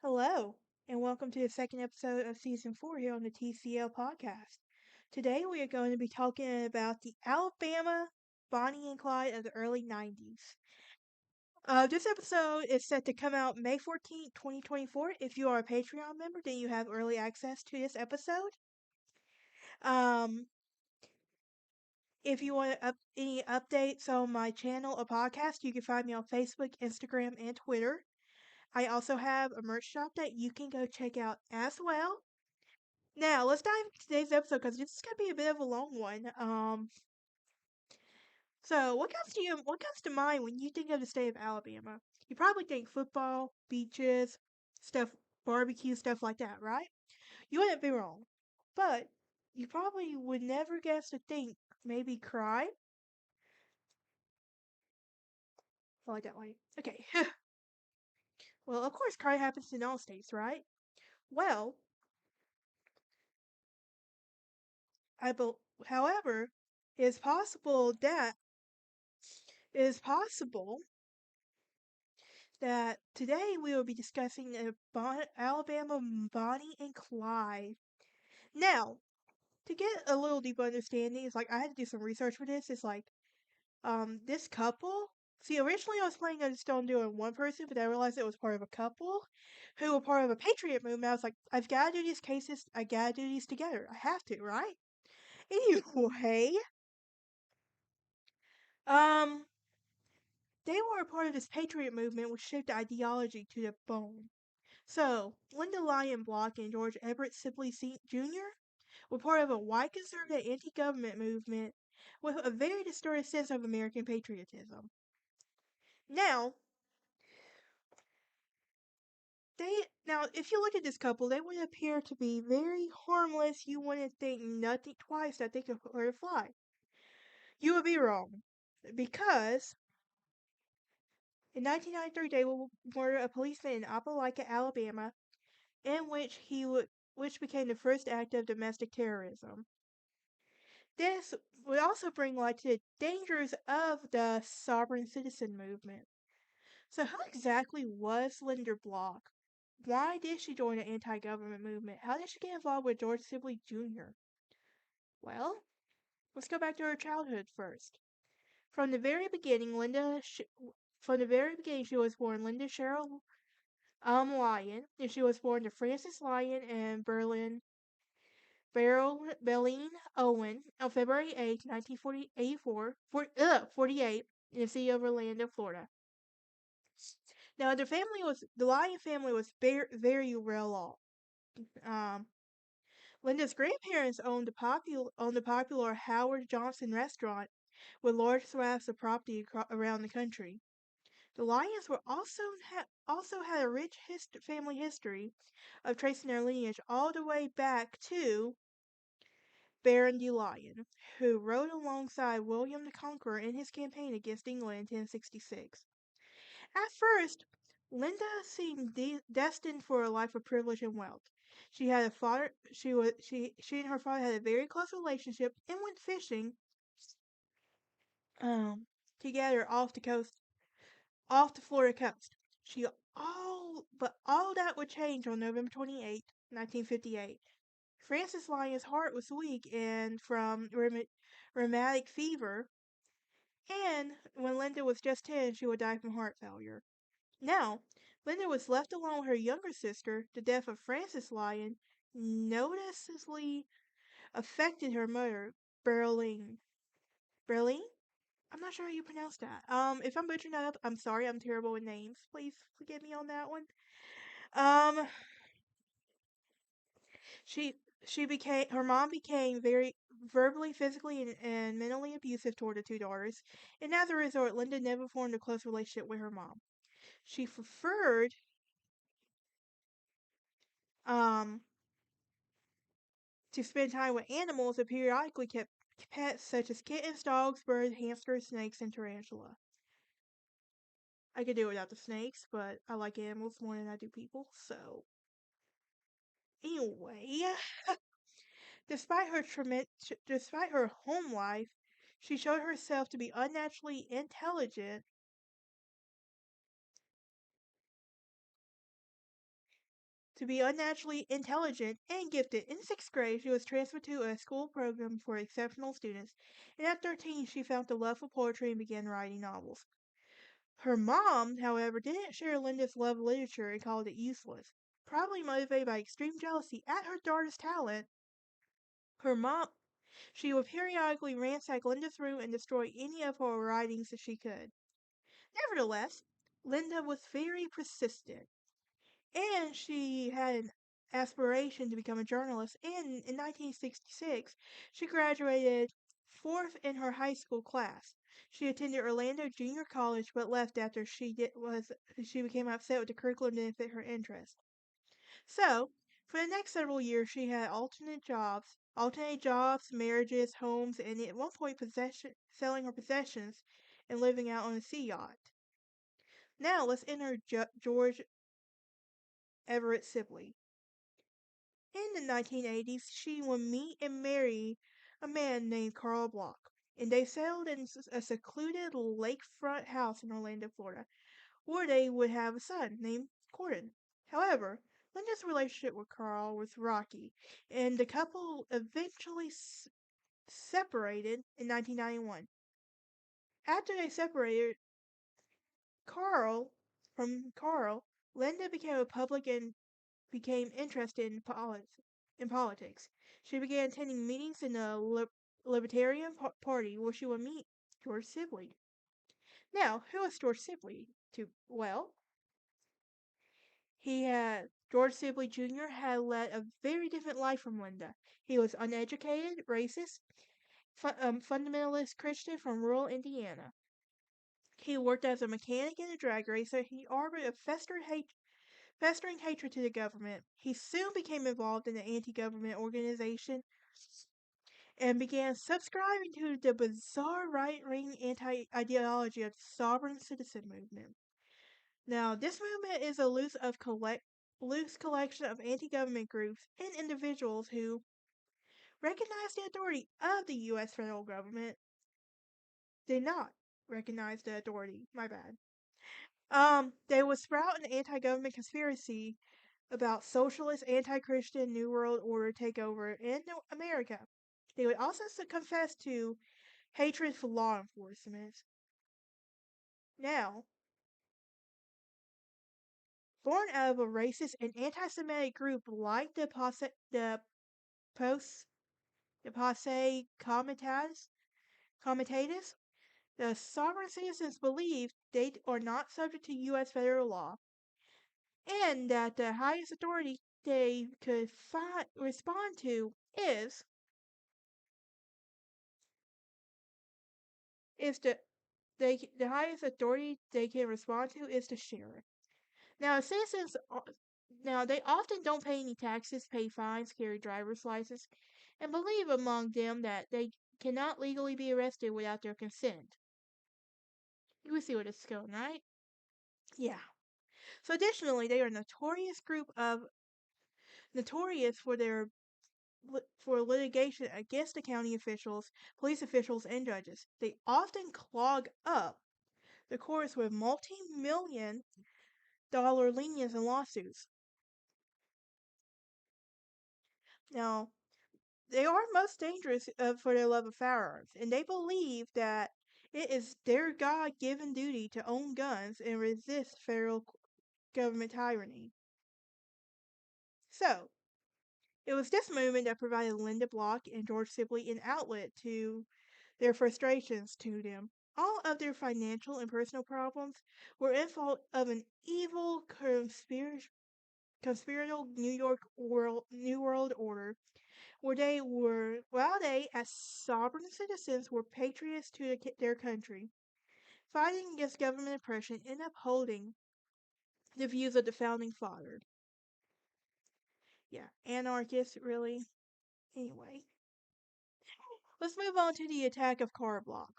Hello, and welcome to the second episode of season 4 here on the TCL podcast. Today we are going to be talking about the Alabama Bonnie and Clyde of the early 90s. This episode is set to come out May 14th, 2024. If you are a Patreon member, then you have early access to this episode. Um, if you want any updates on my channel or podcast, you can find me on Facebook, Instagram, and Twitter. I also have a merch shop that you can go check out as well. Now, let's dive into today's episode because this is gonna be a bit of a long one. So what comes to mind when you think of the state of Alabama? You probably think football, beaches, stuff, barbecue, stuff like that, right? You wouldn't be wrong, but you probably would never guess to think maybe crime. I like that way. Okay. Well, of course, crime happens in all states, right? Well, I bel however, it's possible that it is possible that today we will be discussing Alabama Bonnie and Clyde. Now, to get a little deeper understanding, it's like I had to do some research for this. It's like, this couple. See, originally I was planning on just on doing one person, but I realized it was part of a couple who were part of a patriot movement. I was like, I've got to do these cases. I got to do these together. I have to, right? Anyway, um, they were a part of this patriot movement which shaped the ideology to the bone. So, Lynda Lyon Block and George Sibley Jr. were part of a white conservative anti-government movement with a very distorted sense of American patriotism. Now, if you look at this couple, they would appear to be very harmless. You wouldn't think nothing twice that they could hurt a fly. You would be wrong, because in 1993 they murdered a policeman in Opelika, Alabama, in which became the first act of domestic terrorism. This would also bring light to the dangers of the sovereign citizen movement. So, who exactly was Lynda Block? Why did she join the anti government movement? How did she get involved with George Sibley Jr.? Well, let's go back to her childhood first. From the very beginning, she was born Lynda Cheryl Lyon, and she was born to Francis Lyon and Berlin Owen on February 8, 48, in the city of Orlando, Florida. Now, the Lyon family was very well off. Linda's grandparents owned the popular Howard Johnson restaurant with large swaths of property around the country. The Lyons were also had a rich family history of tracing their lineage all the way back to Baron de Lyon, who rode alongside William the Conqueror in his campaign against England in 1066. At first, Linda seemed destined for a life of privilege and wealth. She had a father. She and her father had a very close relationship and went fishing um together off the Florida coast. All that would change on November 28, 1958. Francis Lyon's heart was weak and from rheumatic fever, and when Linda was just 10, she would die from heart failure. Now, Linda was left alone with her younger sister. The death of Francis Lyon noticeably affected her mother, Berlin. Berlin? I'm not sure how you pronounce that. If I'm butchering that up, I'm sorry. I'm terrible with names. Please forgive me on that one. Um, she her mom became very verbally, physically, and mentally abusive toward the two daughters, and as a result, Linda never formed a close relationship with her mom. She preferred um to spend time with animals and periodically kept pets such as kittens, dogs, birds, hamsters, snakes, and tarantula. I could do without the snakes, but I like animals more than I do people, so. Anyway, despite her home life, she showed herself to be unnaturally intelligent to be unnaturally intelligent and gifted. In sixth grade, she was transferred to a school program for exceptional students, and at 13, she found the love for poetry and began writing novels. Her mom, however, didn't share Lynda's love of literature and called it useless. Probably motivated by extreme jealousy at her daughter's talent, her mom she would periodically ransack Lynda's room and destroy any of her writings that she could. Nevertheless, Lynda was very persistent, and she had an aspiration to become a journalist. And in 1966, she graduated fourth in her high school class. She attended Orlando Junior College, but left after she became upset with the curriculum didn't fit her interest. So, for the next several years, she had alternate jobs, marriages, homes, and at one point selling her possessions and living out on a sea yacht. Now, let's enter George Everette Sibley. In the 1980s, she would meet and marry a man named Carl Block, and they settled in a secluded lakefront house in Orlando, Florida, where they would have a son named Gordon. However, Linda's relationship with Carl was rocky, and the couple eventually separated in 1991. After they separated, Carl Carl, Linda became a public and became interested in politics. She began attending meetings in the Libertarian Party, where she would meet George Sibley. Now, who was George Sibley? Well, George Sibley Jr. had led a very different life from Lynda. He was uneducated, racist, fundamentalist Christian from rural Indiana. He worked as a mechanic and a drag racer. He harbored a festering hatred to the government. He soon became involved in the anti-government organization and began subscribing to the bizarre right-wing anti-ideology of the sovereign citizen movement. Now, this movement is a loose collection of anti-government groups and individuals who recognize the authority of the U.S. federal government. Did not recognize the authority. My bad. They would sprout an anti-government conspiracy about socialist, anti-Christian, New World Order takeover in America. They would also confess to hatred for law enforcement. Now, born out of a racist and anti-Semitic group like the Post the Passe Comitatus, the sovereign citizens believe they are not subject to U.S. federal law, and that the highest authority they could respond to is the highest authority they can respond to is the sheriff. Now, now they often don't pay any taxes, pay fines, carry driver's licenses, and believe among them that they cannot legally be arrested without their consent. You can see where this is going, right? Yeah. So additionally, they are notorious for litigation against the county officials, police officials, and judges. They often clog up the courts with multi-million dollar liens and lawsuits. Now, they are most dangerous for their love of firearms, and they believe that it is their God given duty to own guns and resist federal government tyranny. So, it was this movement that provided Lynda Block and George Sibley an outlet to their frustrations to them. All of their financial and personal problems were in fault of an evil conspiratorial New World Order while they, as sovereign citizens, were patriots to their country, fighting against government oppression and upholding the views of the founding fathers. Yeah, anarchists, really. Anyway, let's move on to the attack of Carl Block.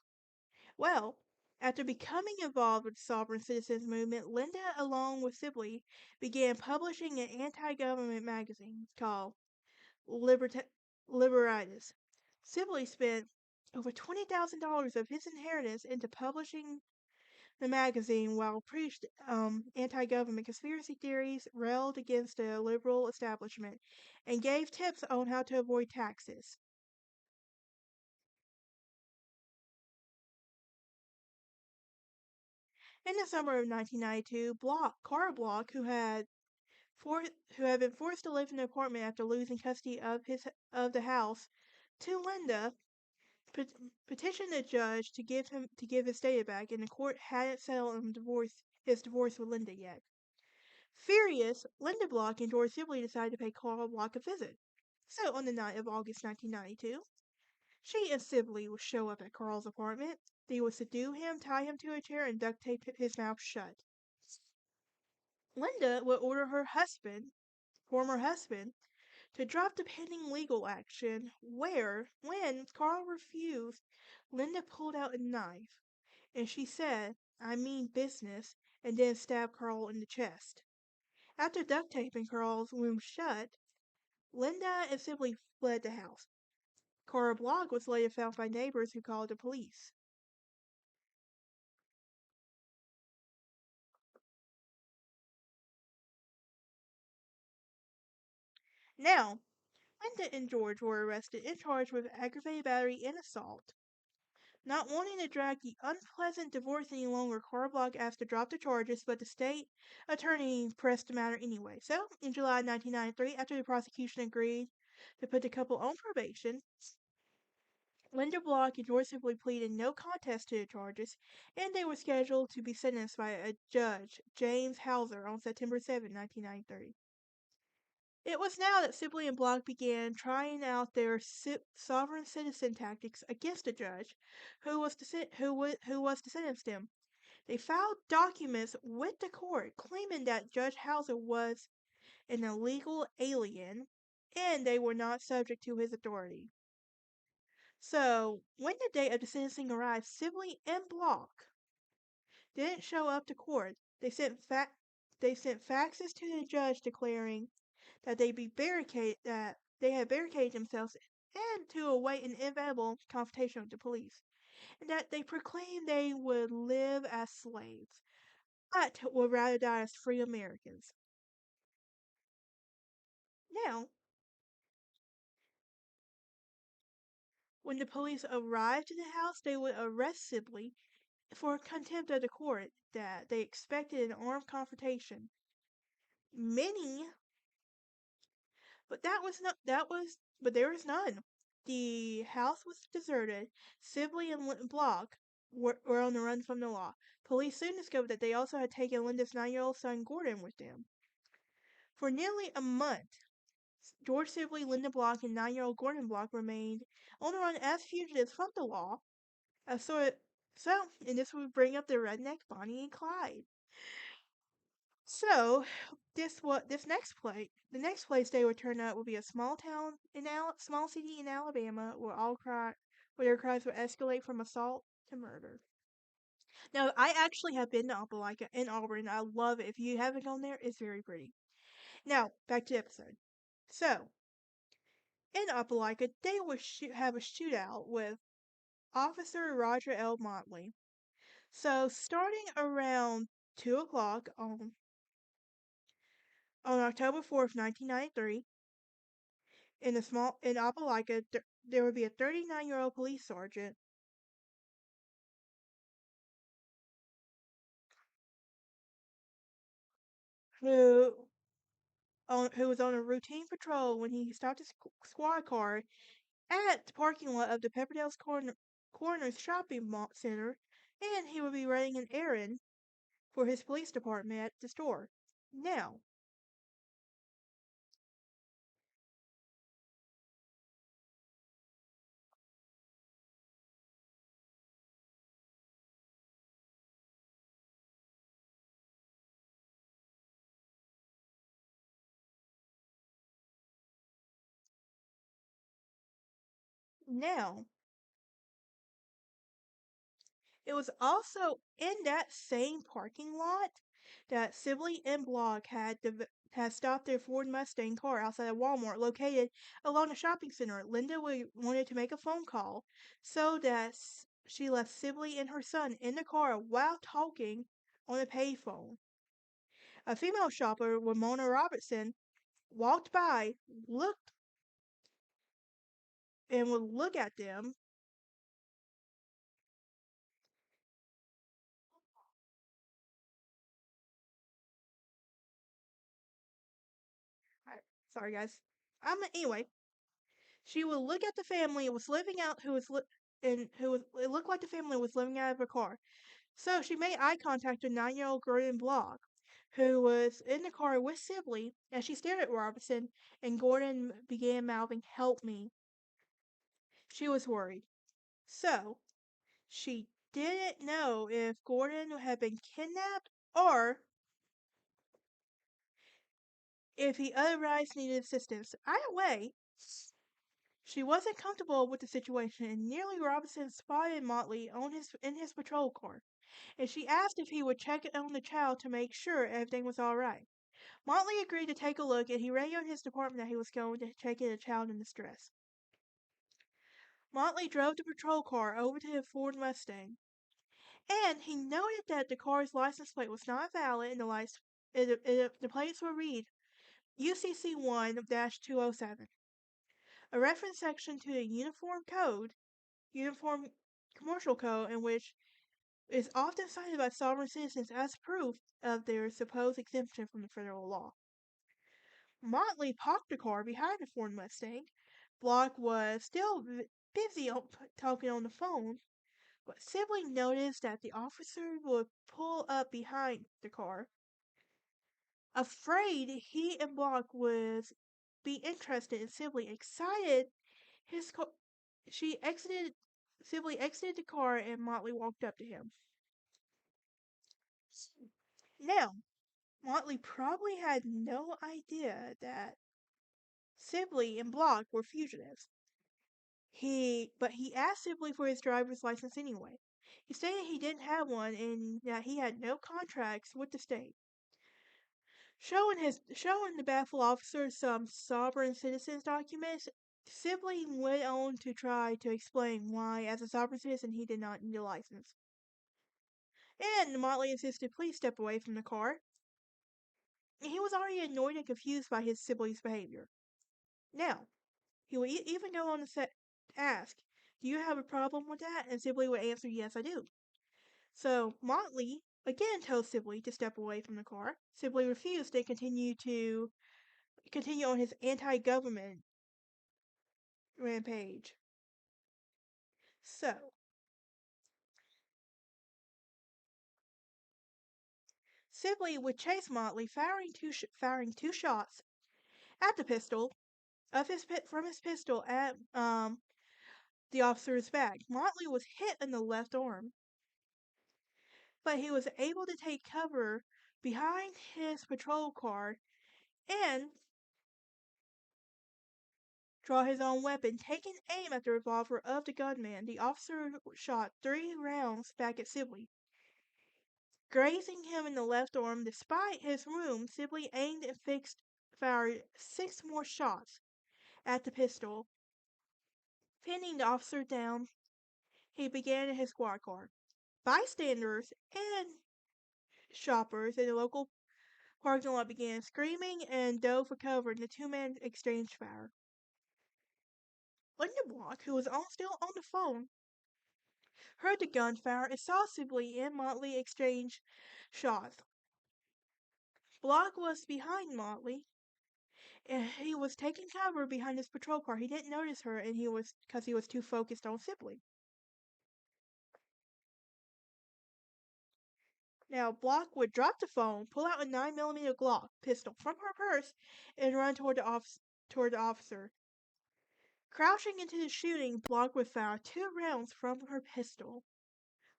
Well, after becoming involved with the sovereign citizens movement, Lynda, along with Sibley, began publishing an anti-government magazine called Liberitis. Sibley spent over $20,000 of his inheritance into publishing the magazine, while preached anti-government conspiracy theories, railed against the liberal establishment, and gave tips on how to avoid taxes. In the summer of 1992, Carl Block, for, who had been forced to live in an apartment after losing custody of the house to Lynda, pet- petitioned the judge to give his data back, and the court hadn't settled on his divorce with Lynda yet. Furious, Lynda Block and George Sibley decided to pay Carl Block a visit. So on the night of August 1992, she and Sibley would show up at Carl's apartment. They would subdue him, tie him to a chair, and duct tape his mouth shut. Lynda would order her former husband, to drop the pending legal action, when Carl refused, Lynda pulled out a knife, and she said, "I mean business," and then stabbed Carl in the chest. After duct taping Carl's wound shut, Lynda and Sibley fled the house. Carl Block was later found by neighbors who called the police. Now, Lynda and George were arrested and charged with aggravated battery and assault. Not wanting to drag the unpleasant divorce any longer, Carl Block asked to drop the charges, but the state attorney pressed the matter anyway. So, in July 1993, after the prosecution agreed to put the couple on probation, Lynda Block and George Sibley pleaded no contest to the charges, and they were scheduled to be sentenced by a judge, James Hauser, on September 7, 1993. It was now that Sibley and Block began trying out their sovereign citizen tactics against the judge who was to sentence them. They filed documents with the court claiming that Judge Hauser was an illegal alien and they were not subject to his authority. So, when the date of the sentencing arrived, Sibley and Block didn't show up to court. They sent faxes to the judge declaring that they had barricaded themselves and to await an inevitable confrontation with the police, and that they proclaimed they would live as slaves, but would rather die as free Americans. Now, when the police arrived at the house, they would arrest Sibley for contempt of the court, that they expected an armed confrontation. Many, but but there was none. The house was deserted. Sibley and Block were on the run from the law. Police soon discovered that they also had taken Lynda's 9-year-old son Gordon with them. For nearly a month, George Sibley, Lynda Block, and 9-year-old Gordon Block remained on the run as fugitives from the law. Uh, so, and this would bring up the redneck Bonnie and Clyde. So, the next place they would turn up would be a small city in Alabama, where their crimes would escalate from assault to murder. Now, I actually have been to Opelika in Auburn. I love it. If you haven't gone there, it's very pretty. Now, back to the episode. So, in Opelika, they would have a shootout with Officer Roger L. Motley. So, starting around 2 o'clock on October 4th, 1993, in Opelika, there would be a 39-year-old police sergeant who who was on a routine patrol when he stopped his squad car at the parking lot of the Pepperdale's Corners Shopping Center, and he would be running an errand for his police department at the store. Now, now, it was also in that same parking lot that Sibley and Block had stopped their Ford Mustang car outside a Walmart located along the shopping center. Lynda wanted to make a phone call so that She left Sibley and her son in the car while talking on a payphone. A female shopper, Ramona Robertson, walked by, looked, and would look at them. Sorry, guys. Anyway, she would look at the family who was living out, and who was, it looked like the family was living out of her car. So she made eye contact with 9-year-old Gordon Block, who was in the car with Sibley, and she stared at Robertson, and Gordon began mouthing, "Help me." She was worried. So, she didn't know if Gordon had been kidnapped or if he otherwise needed assistance. Either way, she wasn't comfortable with the situation, and nearly Robinson spotted Motley in his patrol car, and she asked if he would check on the child to make sure everything was all right. Motley agreed to take a look, and he radioed his department that he was going to check in a child in distress. Motley drove the patrol car over to the Ford Mustang, and he noted that the car's license plate was not valid, and the plates were read UCC 1-207, a reference section to the Uniform Commercial Code, in which is often cited by sovereign citizens as proof of their supposed exemption from the federal law. Motley parked the car behind the Ford Mustang. Block was still busy talking on the phone, but Sibley noticed that the officer would pull up behind the car. Afraid he and Block would be interested in Sibley, excited, his car, she exited. Sibley exited the car, and Motley walked up to him. Now, Motley probably had no idea that Sibley and Block were fugitives. But he asked Sibley for his driver's license anyway. He stated he didn't have one and that he had no contracts with the state. Showing the baffled officer some sovereign citizens documents, Sibley went on to try to explain why, as a sovereign citizen, he did not need a license. And Motley insisted please step away from the car. He was already annoyed and confused by his Sibley's behavior. Now, he would even go on to ask, "Do you have a problem with that?" And Sibley would answer, "Yes, I do." So Motley again told Sibley to step away from the car. Sibley refused and continue on his anti-government rampage. So Sibley would chase Motley, firing two shots at the pistol from his pistol at the officer's back. Motley was hit in the left arm, but he was able to take cover behind his patrol car and draw his own weapon. Taking aim at the revolver of the gunman, the officer shot 3 rounds back at Sibley, grazing him in the left arm. Despite his wound, Sibley aimed and fired 6 more shots at the pistol. Pinning the officer down, he began in his squad car. Bystanders and shoppers in the local parking lot began screaming and dove for cover, and the two men exchanged fire. Lynda Block, who was still on the phone, heard the gunfire and saw Sibley and Motley exchange shots. Block was behind Motley, and he was taking cover behind his patrol car. He didn't notice her, and because he was too focused on Sibley. Now, Block would drop the phone, pull out a 9mm Glock pistol from her purse, and run toward the officer. Crouching into the shooting, Block would fire 2 rounds from her pistol.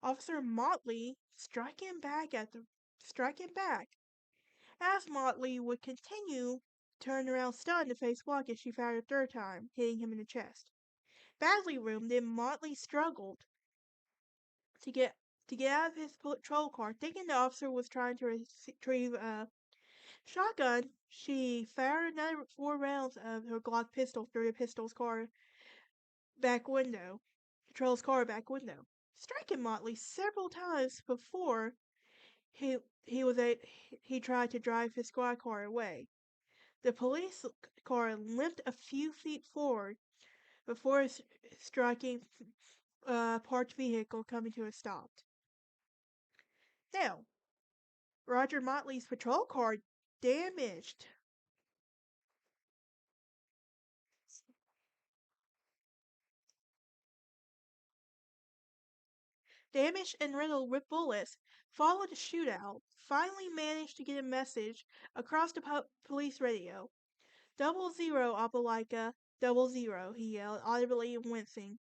Officer Motley striking back, as Motley would continue, turned around stunned to face Block as she fired a third time, hitting him in the chest. Badly wounded, Motley struggled to get out of his patrol car. Thinking the officer was trying to retrieve a shotgun, she fired another 4 rounds of her Glock pistol through the patrol's car back window. striking Motley several times before he he was a he tried to drive his squad car away. The police car limped a few feet forward before striking a parked vehicle coming to a stop. Now, Roger Motley's patrol car damaged. Damaged and riddled with bullets, followed the shootout, finally managed to get a message across the police radio. 00 Opelika, 00, he yelled, audibly wincing.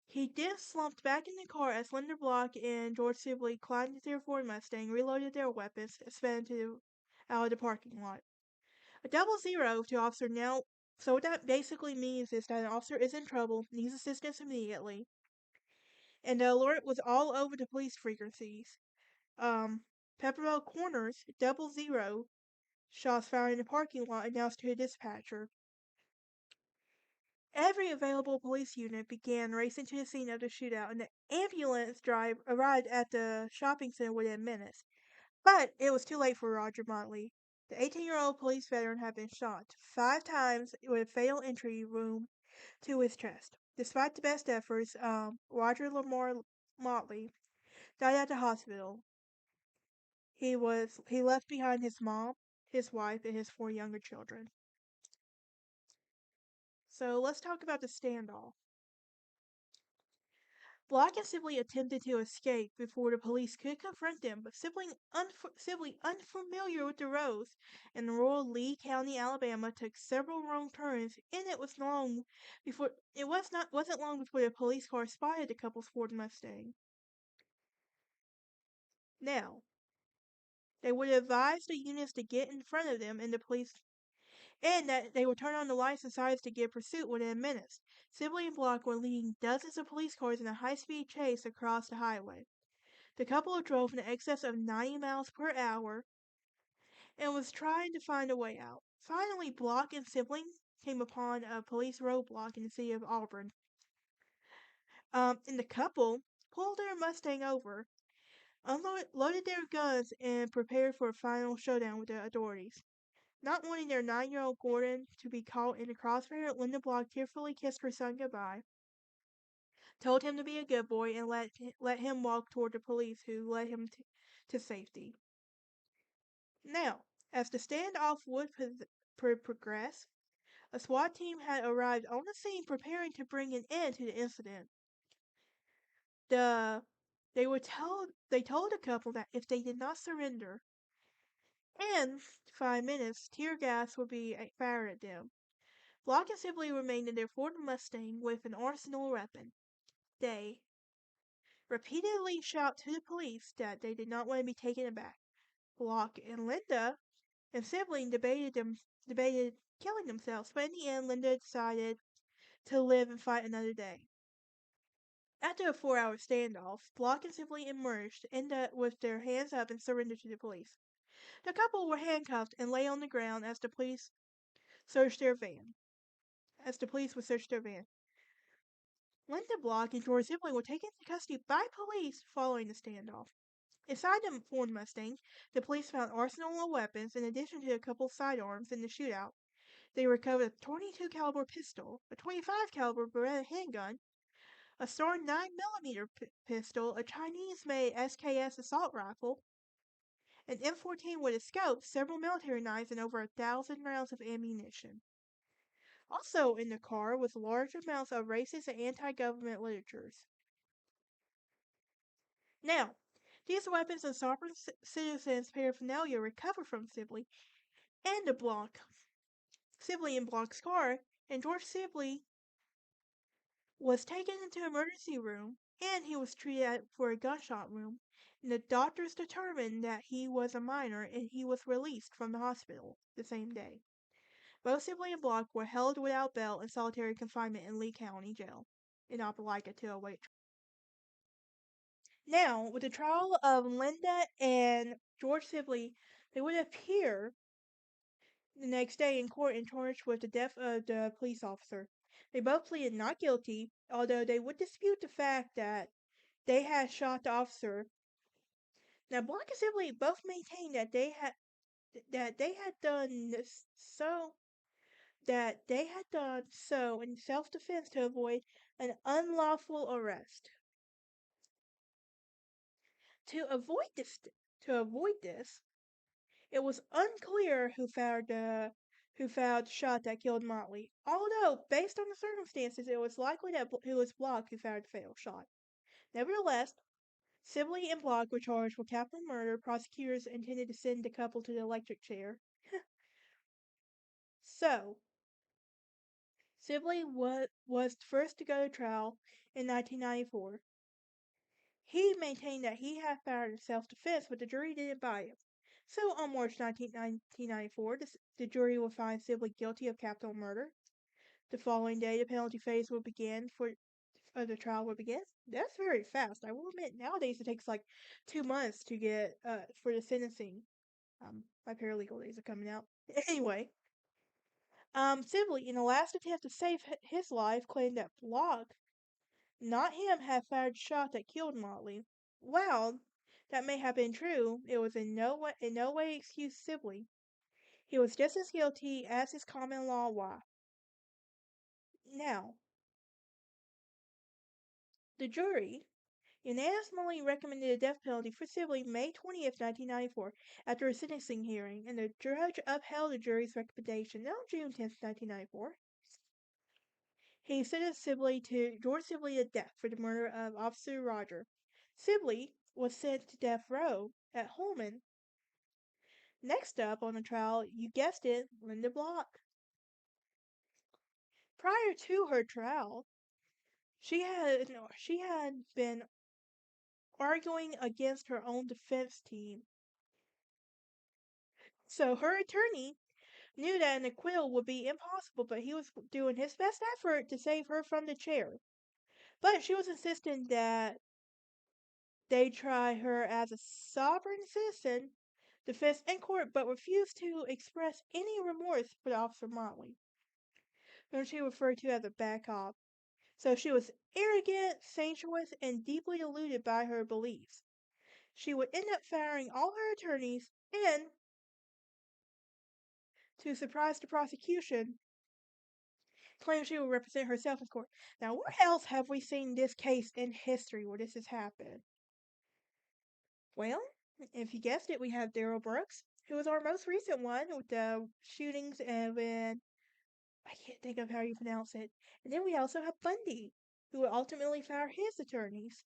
He then slumped back in the car as Lynda Block and George Sibley climbed into their Ford Mustang, reloaded their weapons, and sped out of the parking lot. A 00 to Officer now. So what that basically means is that an officer is in trouble, needs assistance immediately, and the alert was all over the police frequencies. Pepperell Corners, 00, shots fired in the parking lot announced to a dispatcher. Every available police unit began racing to the scene of the shootout, and the ambulance drive arrived at the shopping center within minutes. But it was too late for Roger Motley. The 18-year-old police veteran had been shot 5 times with a fatal injury wound to his chest. Despite the best efforts, Roger Lamar Motley died at the hospital. He left behind his mom, his wife, and his 4 younger children. So let's talk about the standoff. Block and Sibley attempted to escape before the police could confront them, but Sibley, unfamiliar with the roads in rural Lee County, Alabama, took several wrong turns, and wasn't long before the police car spotted the couple's Ford Mustang. Now, they would advise the units to get in front of them, and that they would turn on the lights and sirens to give pursuit within minutes. Sibley and Block were leading dozens of police cars in a high-speed chase across the highway. The couple drove in excess of 90 miles per hour and was trying to find a way out. Finally, Block and Sibley came upon a police roadblock in the city of Auburn. And the couple pulled their Mustang over, loaded their guns, and prepared for a final showdown with the authorities. Not wanting their 9-year-old Gordon to be caught in the crossfire, Lynda Block tearfully kissed her son goodbye, told him to be a good boy, and let him walk toward the police, who led him to safety. Now, as the standoff would progress, a SWAT team had arrived on the scene preparing to bring an end to the incident. They told the couple that if they did not surrender in 5 minutes, tear gas would be fired at them. Block and Sibley remained in their Ford Mustang with an arsenal weapon. They repeatedly shouted to the police that they did not want to be taken aback. Block and Lynda and Sibley debated killing themselves, but in the end, Lynda decided to live and fight another day. After a 4-hour standoff, Block and Sibley emerged with their hands up and surrendered to the police. The couple were handcuffed and lay on the ground as the police searched their van. Lynda Block and George Sibley were taken into custody by police following the standoff. Inside the Ford Mustang, the police found arsenal of weapons in addition to a couple sidearms in the shootout. They recovered a 22 caliber pistol, a 25 caliber Beretta handgun, a Star 9mm pistol, a Chinese-made SKS assault rifle, an M14 with a scope, several military knives, and over 1,000 rounds of ammunition. Also in the car was large amounts of racist and anti-government literatures. Now, these weapons and sovereign citizens' paraphernalia recovered from Sibley and Block's car, and George Sibley was taken into an emergency room, and he was treated for a gunshot wound. And the doctors determined that he was a minor, and he was released from the hospital the same day. Both Sibley and Block were held without bail in solitary confinement in Lee County Jail in Opelika to await trial. Now, with the trial of Lynda and George Sibley, they would appear the next day in court and charged with the death of the police officer. They both pleaded not guilty, although they would dispute the fact that they had shot the officer. Now, Block and Sibley both maintained that they had done so in self-defense to avoid an unlawful arrest. To avoid this, it was unclear who fired the shot that killed Motley. Although, based on the circumstances, it was likely that it was Block who fired the fatal shot. Nevertheless, Sibley and Block were charged with capital murder. Prosecutors intended to send the couple to the electric chair. So, Sibley was the first to go to trial in 1994. He maintained that he had fired in self-defense, but the jury didn't buy him. So, on March 19, 1994, the jury will find Sibley guilty of capital murder. The following day, the penalty phase will begin the trial will begin. That's very fast. I will admit, nowadays it takes like 2 months to get for the sentencing. My paralegal days are coming out. Anyway, Sibley, in the last attempt to save his life, claimed that Block, not him, had fired the shot that killed Motley. While that may have been true, it was in no way excused Sibley. He was just as guilty as his common law wife. Now, the jury unanimously recommended the death penalty for Sibley May 20th, 1994, after a sentencing hearing, and the judge upheld the jury's recommendation on June 10th, 1994. He sentenced George Sibley to death for the murder of Officer Roger. Sibley was sent to death row at Holman. Next up on the trial, you guessed it, Lynda Block. Prior to her trial, she had been arguing against her own defense team. So her attorney knew that an acquittal would be impossible, but he was doing his best effort to save her from the chair. But she was insisting that they try her as a sovereign citizen, defense in court, but refused to express any remorse for Officer Motley, whom she referred to as a bad cop. So she was arrogant, sensuous, and deeply deluded by her beliefs. She would end up firing all her attorneys and, to surprise the prosecution, claim she would represent herself in court. Now, where else have we seen this case in history where this has happened? Well, if you guessed it, we have Daryl Brooks, who was our most recent one with the shootings and I can't think of how you pronounce it. And then we also have Bundy, who would ultimately fire his attorneys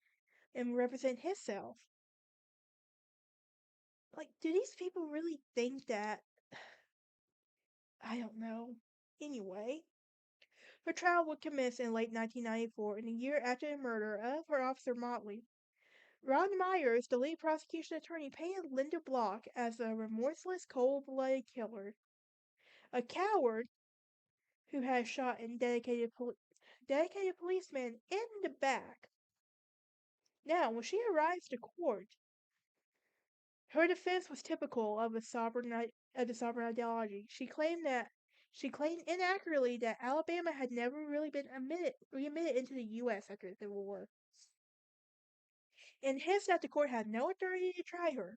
and represent himself. Like, do these people really think that? I don't know. Anyway, her trial would commence in late 1994, in a year after the murder of her officer Motley. Ron Myers, the lead prosecution attorney, painted Lynda Block as a remorseless, cold-blooded killer, a coward who had shot and dedicated policemen in the back. Now, when she arrives to court, her defense was typical of the sovereign ideology. She claimed inaccurately that Alabama had never really been readmitted into the U.S. after the Civil War, and hence that the court had no authority to try her.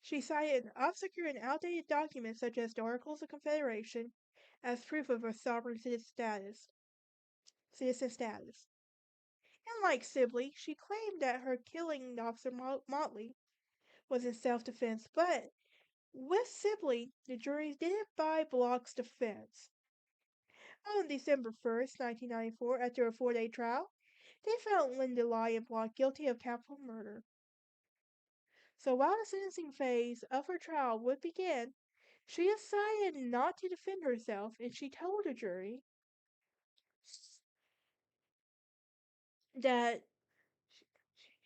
She cited obscure and outdated documents such as the Articles of Confederation as proof of her sovereign citizen status. And like Sibley, she claimed that her killing Officer Motley was in self-defense, but with Sibley, the jury didn't buy Block's defense. On December 1st, 1994, after a 4-day trial, they found Lynda Lyon Block guilty of capital murder. So while the sentencing phase of her trial would begin, she decided not to defend herself, and she told the jury that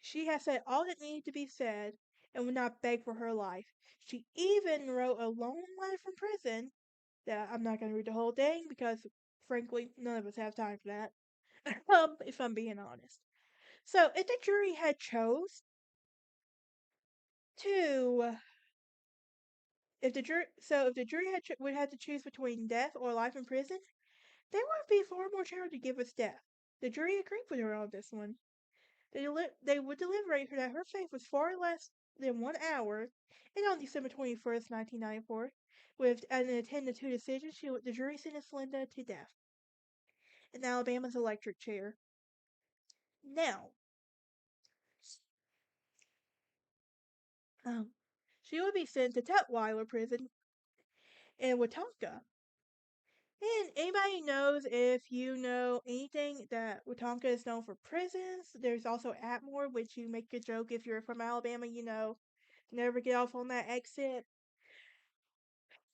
she had said all that needed to be said and would not beg for her life. She even wrote a long letter from prison that I'm not going to read the whole thing because, frankly, none of us have time for that, if I'm being honest. So, if the jury had chose to if the jury would have to choose between death or life in prison, they would be far more charged to give us death. The jury agreed with her on this one. They would deliberate that her fate was far less than 1 hour, and on December 21st, 1994, with an attendant to decision, the jury sentenced Lynda to death in Alabama's electric chair. Now, um, she would be sent to Tutwiler Prison in Wetumpka. And anybody knows if you know anything that Wetumpka is known for prisons. There's also Atmore, which you make a joke if you're from Alabama, never get off on that exit.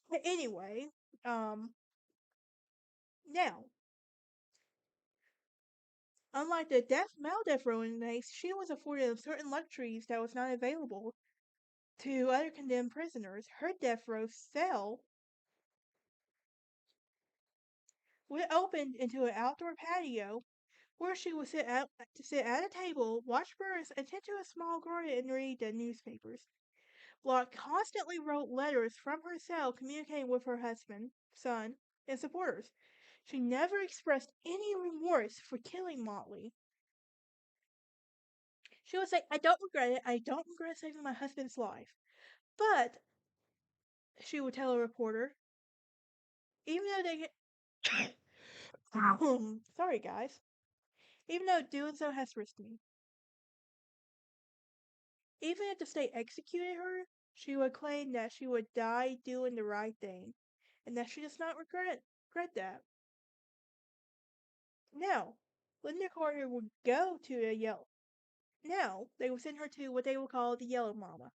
But anyway, um, now, unlike the male death row inmates, she was afforded certain luxuries that was not available to other condemned prisoners. Her death row cell would open into an outdoor patio where she would sit at a table, watch birds, attend to a small garden, and read the newspapers. Block constantly wrote letters from her cell communicating with her husband, son, and supporters. She never expressed any remorse for killing Motley. She would say, "I don't regret it. I don't regret saving my husband's life." But, she would tell a reporter, even though they get. Sorry, guys. Even though doing so has risked me. Even if the state executed her, she would claim that she would die doing the right thing, and that she does not regret that. Now, Linda Carter would go to the Yellow. Now, they would send her to what they would call the Yellow Mama.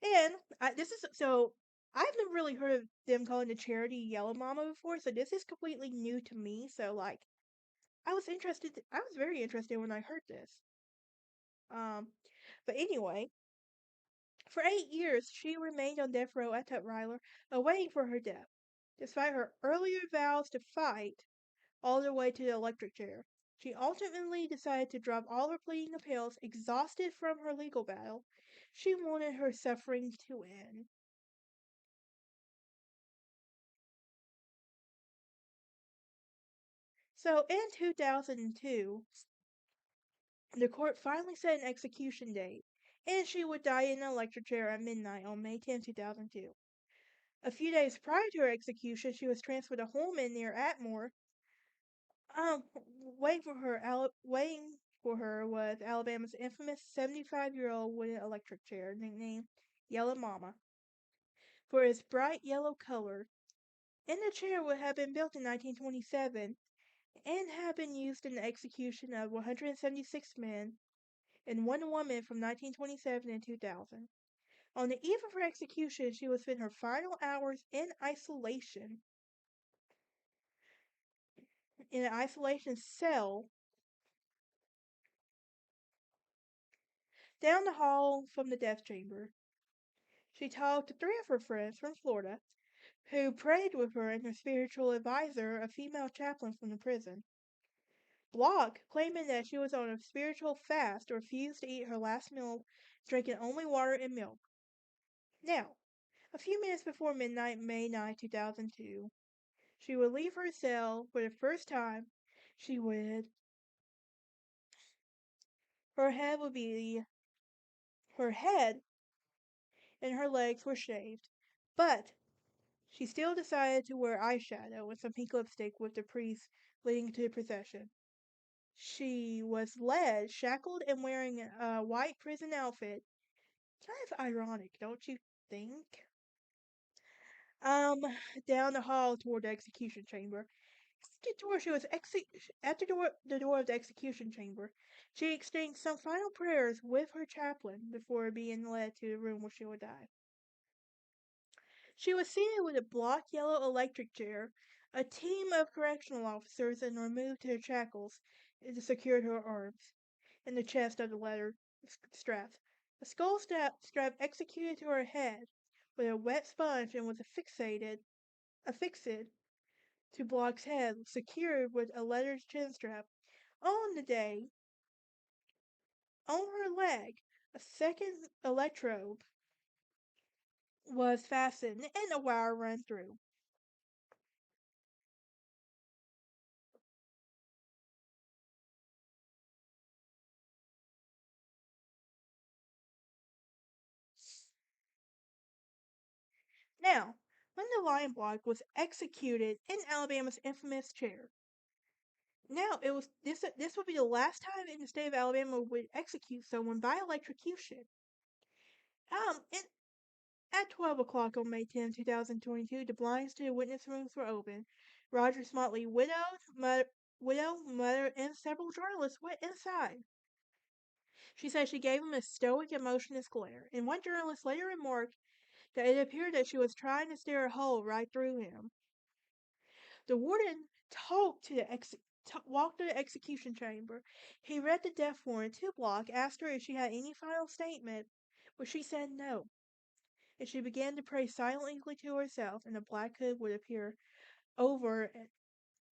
And I've never really heard of them calling the charity Yellow Mama before, so this is completely new to me. So, I was very interested when I heard this. But anyway, for 8 years, she remained on death row at Tutwiler, awaiting for her death, despite her earlier vows to fight all the way to the electric chair. She ultimately decided to drop all her pleading appeals, exhausted from her legal battle. She wanted her suffering to end. So in 2002, the court finally set an execution date, and she would die in an electric chair at midnight on May 10, 2002. A few days prior to her execution, she was transferred to Holman near Atmore. Um, waiting for her was Alabama's infamous 75-year-old wooden electric chair, nicknamed Yellow Mama, for its bright yellow color. And the chair would have been built in 1927 and have been used in the execution of 176 men and one woman from 1927 and 2000. On the eve of her execution, she would spend her final hours in an isolation cell down the hall from the death chamber. She talked to three of her friends from Florida who prayed with her and her spiritual advisor, a female chaplain from the prison. Block, claiming that she was on a spiritual fast, refused to eat her last meal, drinking only water and milk. Now, a few minutes before midnight, May 9, 2002, she would leave her cell for the first time. She would. Her head would be. Her head and her legs were shaved, but she still decided to wear eyeshadow and some pink lipstick with the priest leading to the procession. She was led, shackled, and wearing a white prison outfit. Kind of ironic, don't you think? Um, down the hall toward the execution chamber. At the door of the execution chamber, she exchanged some final prayers with her chaplain before being led to the room where she would die. She was seated with a block yellow electric chair. A team of correctional officers and removed her shackles and secured her arms and the chest of the leather straps. A skull strap executed to her head with a wet sponge and was affixed to Block's head, secured with a leather chin strap. On the day, on her leg, a second electrode was fastened and a wire run through. Now, Lynda Lyon Block was executed in Alabama's infamous chair. Now, it was this would be the last time in the state of Alabama would execute someone by electrocution. And at 12 o'clock on May 10, 2022, the blinds to the witness rooms were open. Roger Smotley, mother, and several journalists went inside. She said she gave him a stoic, emotionless glare, and one journalist later remarked that it appeared that she was trying to stare a hole right through him. The warden walked to the execution chamber. He read the death warrant to Block, asked her if she had any final statement, but she said no. And she began to pray silently to herself, and a black hood would appear over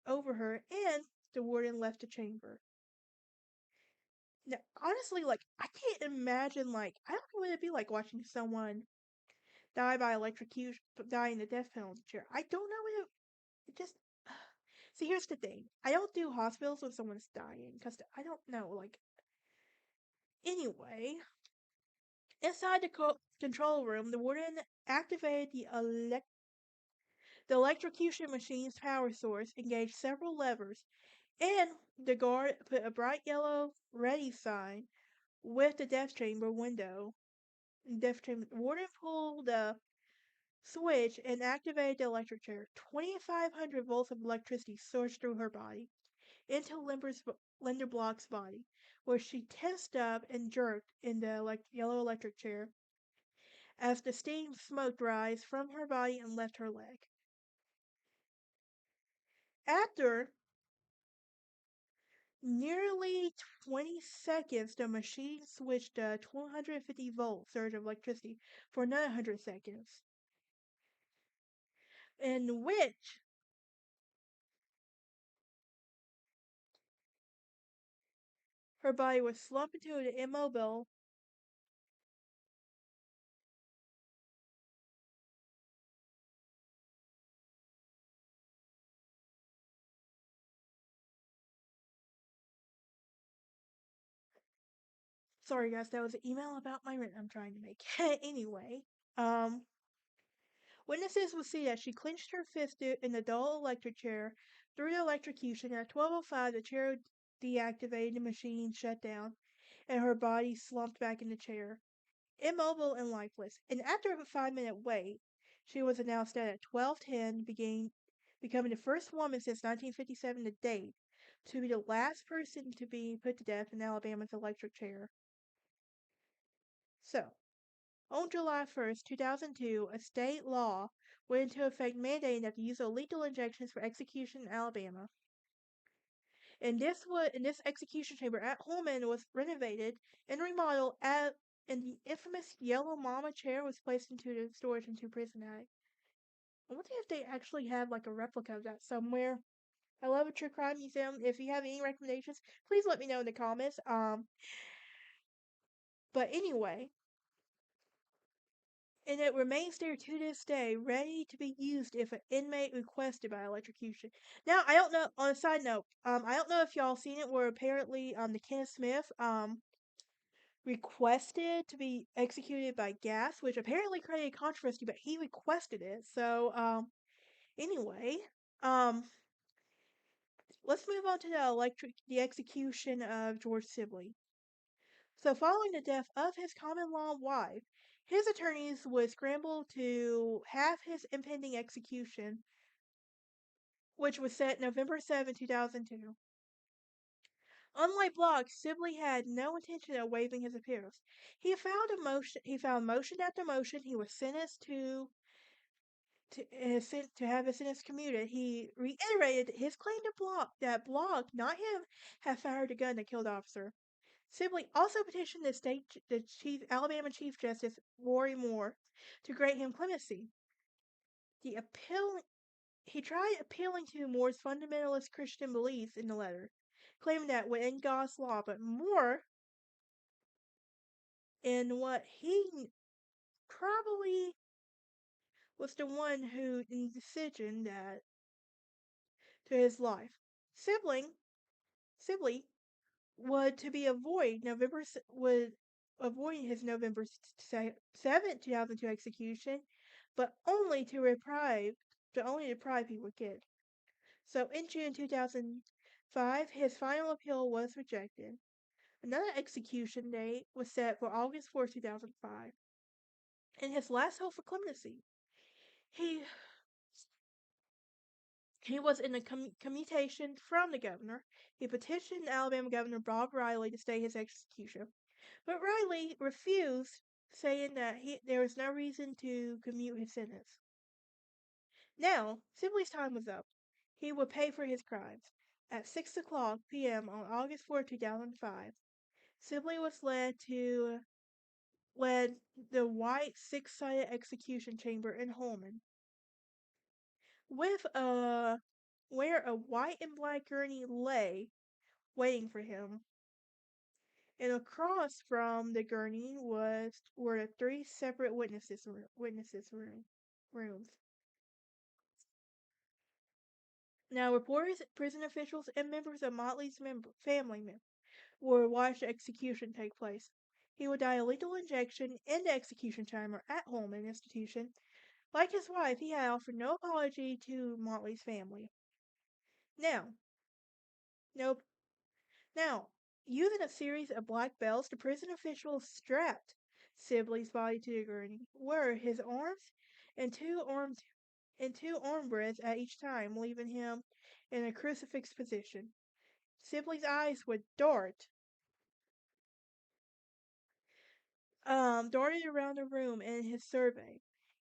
over her, and the warden left the chamber. Now, honestly, I can't imagine, I don't know what it'd be like watching someone die by electrocution, die in the death penalty chair. I don't know what it just. See, here's the thing. I don't do hospitals when someone's dying, because I don't know, Anyway, inside the control room, the warden activated the electrocution machine's power source, engaged several levers, and the guard put a bright yellow ready sign with the death chamber window. The warden pulled the switch and activated the electric chair. 2,500 volts of electricity surged through her body into Lynda Block's body, where she tensed up and jerked in the yellow electric chair as the steam smoke rise from her body and left her leg. After nearly 20 seconds, the machine switched a 250-volt surge of electricity for another 100 seconds, in which her body was slumped into an immobile. Sorry, guys, that was an email about my rent I'm trying to make. Anyway, um, witnesses will see that she clenched her fist in the dull electric chair through the electrocution. At 12:05, the chair deactivated, the machine shut down, and her body slumped back in the chair, immobile and lifeless. And after a 5-minute wait, she was announced dead at 12:10, becoming the first woman since 1957 to date to be the last person to be put to death in Alabama's electric chair. So, on July 1st, 2002, a state law went into effect mandating that the use of lethal injections for execution in Alabama. And this execution chamber at Holman was renovated and remodeled, and the infamous yellow mama chair was placed into the storage into prison attic. I wonder if they actually have a replica of that somewhere. I love a true crime museum. If you have any recommendations, please let me know in the comments. But anyway, and it remains there to this day, ready to be used if an inmate requested by electrocution. Now, I don't know. On a side note, I don't know if y'all seen it where apparently the Kenneth Smith requested to be executed by gas, which apparently created controversy, but he requested it. So anyway, um, let's move on to the execution of George Sibley. So, following the death of his common law wife, his attorneys would scramble to have his impending execution, which was set November 7, 2002. Unlike Block, Sibley had no intention of waiving his appeals. He found motion after motion. He was sentenced to have his sentence commuted. He reiterated his claim to Block, not him, had fired the gun that killed the officer. Sibley also petitioned Alabama Chief Justice Rory Moore to grant him clemency. The appeal He tried appealing to Moore's fundamentalist Christian beliefs in the letter, claiming that within God's law, but Moore, in what he probably was the one who in the decision that to his life. Sibling Sibley would avoid his November 7th, 2002 execution but only to deprive he would get. So in June 2005, his final appeal was rejected. Another execution date was set for August 4th, 2005. In his last hope for clemency, he he was in a commutation from the governor. He petitioned Alabama Governor Bob Riley to stay his execution, but Riley refused, saying that there was no reason to commute his sentence. Now, Sibley's time was up. He would pay for his crimes. At 6 o'clock p.m. on August 4th, 2005, Sibley was led the white six-sided execution chamber in Holman, with where a white and black gurney lay waiting for him. And across from the gurney were the three separate rooms. Now, reporters, prison officials, and members of Motley's family were watched the execution take place. He would die a lethal injection in the execution chamber at Holman Institution. Like his wife, he had offered no apology to Motley's family. Now, nope. Now, using a series of black belts, the prison officials strapped Sibley's body to the gurney, where his arms and two armrests at each time, leaving him in a crucifix position. Sibley's eyes would darted around the room in his survey,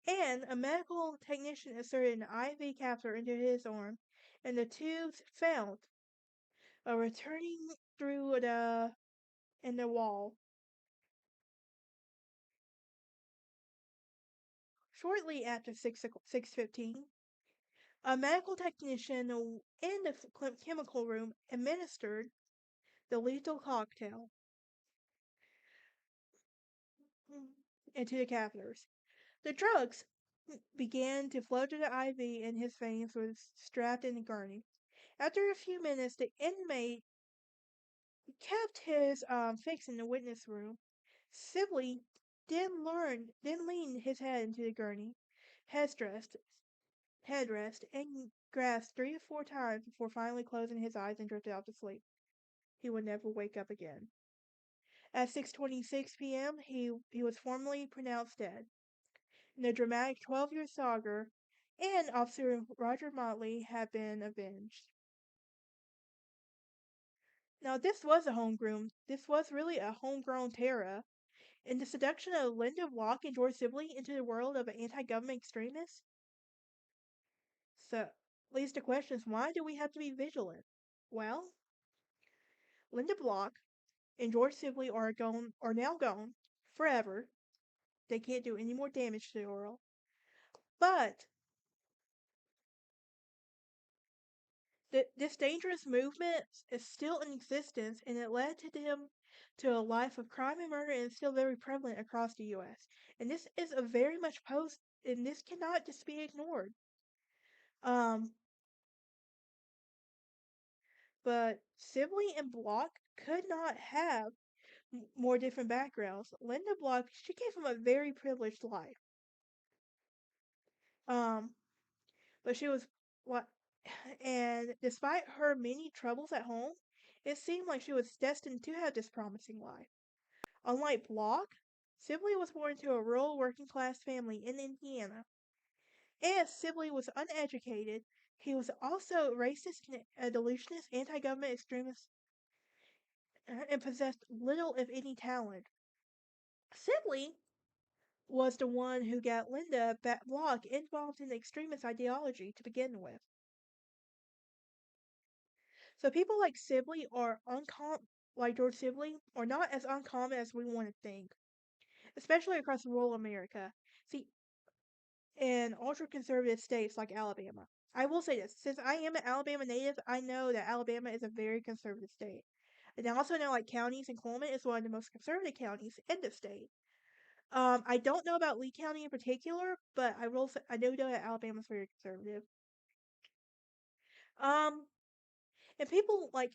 and a medical technician inserted an IV catheter into his arm, and the tubes found returning through the wall. Shortly after 6:15, a medical technician in the chemical room administered the lethal cocktail into the catheters. The drugs began to flow to the IV in his veins was strapped in the gurney. After a few minutes, the inmate kept his fix in the witness room. Sibley then leaned his head into the gurney headrest and grasped 3 to 4 times before finally closing his eyes and drifted off to sleep. He would never wake up again. At 6:26 p.m., he was formally pronounced dead. In the dramatic 12-year saga, and Officer Roger Motley had been avenged. Now, this was really a homegrown terror. In the seduction of Lynda Block and George Sibley into the world of an anti-government extremist. So, leads to questions, why do we have to be vigilant? Well, Lynda Block and George Sibley are now gone forever. They can't do any more damage to the world. But this dangerous movement is still in existence, and it led to them to a life of crime and murder, and is still very prevalent across the U.S. And this is a very much and this cannot just be ignored. Um, but Sibley and Block could not have more different backgrounds. Lynda Block, she came from a very privileged life. Um, but she was what, and despite her many troubles at home, it seemed like she was destined to have this promising life. Unlike Block, Sibley was born to a rural working class family in Indiana. As Sibley was uneducated, he was also racist, a delusionist, anti-government extremist, and possessed little, if any, talent. Sibley was the one who got Lynda Block involved in the extremist ideology to begin with. So people like Sibley like George Sibley, are not as uncommon as we want to think, especially across rural America. See, in ultra-conservative states like Alabama. I will say this, since I am an Alabama native, I know that Alabama is a very conservative state. And I also know like counties, and Coleman is one of the most conservative counties in the state. I don't know about Lee County in particular, but I do know that Alabama's very conservative. Um, and people like,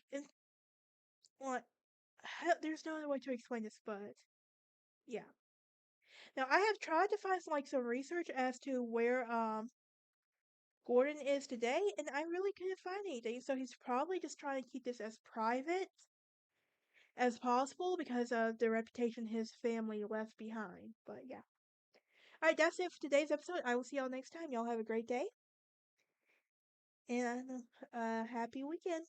there's no other way to explain this, but yeah. Now, I have tried to find some research as to where Gordon is today, and I really couldn't find anything. So he's probably just trying to keep this as private as possible because of the reputation his family left behind. But yeah. Alright, that's it for today's episode. I will see y'all next time. Y'all have a great day and happy weekend.